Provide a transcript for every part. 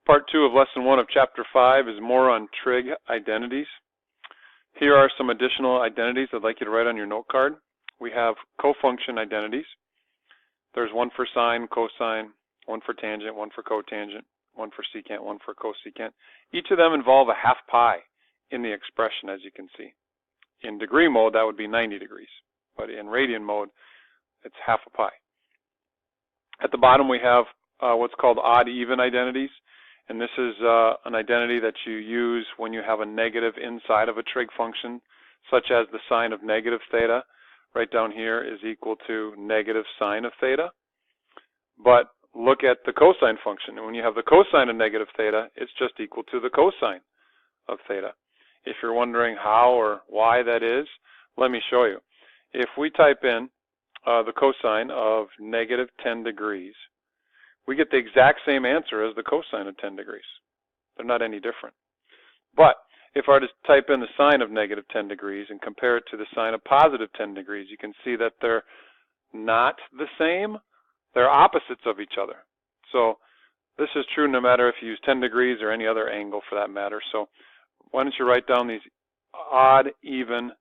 Part 2 of Lesson 1 of Chapter 5 is more on trig identities. Here are some additional identities I'd like you to write on your note card. We have cofunction identities. There's one for sine, cosine, one for tangent, one for cotangent, one for secant, one for cosecant. Each of them involve a half pi in the expression, as you can see. In degree mode, that would be 90 degrees, but in radian mode, it's half a pi. At the bottom, we have what's called odd-even identities. And this is an identity that you use when you have a negative inside of a trig function, such as the sine of negative theta, right down here, is equal to negative sine of theta. But look at the cosine function. And when you have the cosine of negative theta, it's just equal to the cosine of theta. If you're wondering how or why that is, let me show you. If we type in the cosine of negative 10 degrees, we get the exact same answer as the cosine of 10 degrees. They're not any different. But if I were to type in the sine of negative 10 degrees and compare it to the sine of positive 10 degrees, you can see that they're not the same. They're opposites of each other. So this is true no matter if you use 10 degrees or any other angle for that matter. So why don't you write down these odd, even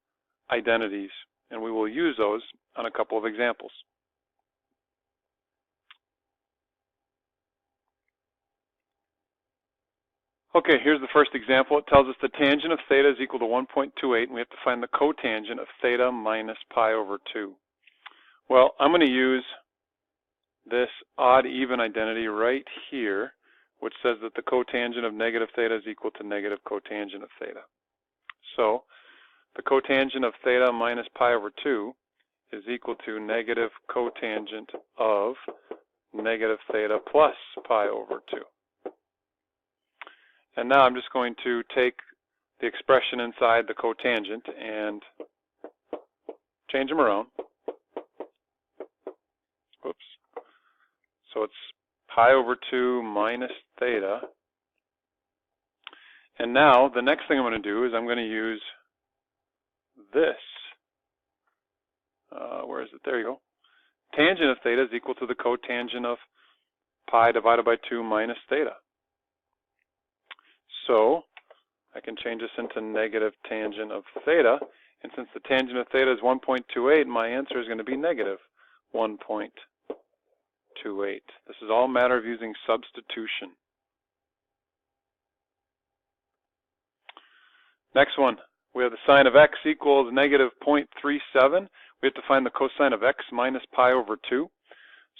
identities, and we will use those on a couple of examples. Okay, here's the first example. It tells us the tangent of theta is equal to 1.28, and we have to find the cotangent of theta minus pi over 2. Well, I'm going to use this odd-even identity right here, which says that the cotangent of negative theta is equal to negative cotangent of theta. So the cotangent of theta minus pi over 2 is equal to negative cotangent of negative theta plus pi over 2. And now I'm just going to take the expression inside the cotangent and change them around. Whoops. So it's pi over 2 minus theta. And now the next thing I'm going to do is I'm going to use this. Where is it? There you go. Tangent of theta is equal to the cotangent of pi divided by 2 minus theta. So I can change this into negative tangent of theta, and since the tangent of theta is 1.28, my answer is going to be negative 1.28. This is all a matter of using substitution. Next one, we have the sine of x equals negative 0.37. We have to find the cosine of x minus pi over 2.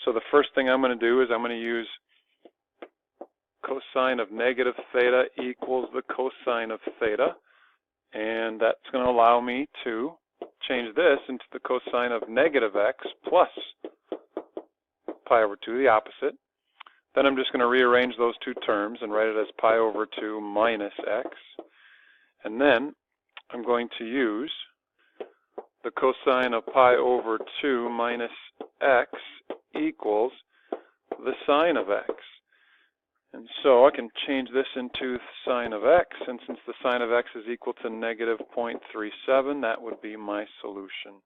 So the first thing I'm going to do is I'm going to use cosine of negative theta equals the cosine of theta, and that's going to allow me to change this into the cosine of negative x plus pi over 2, the opposite. Then I'm just going to rearrange those two terms and write it as pi over 2 minus x, and then I'm going to use the cosine of pi over 2 minus x equals the sine of x. And so I can change this into sine of x, and since the sine of x is equal to negative 0.37, that would be my solution.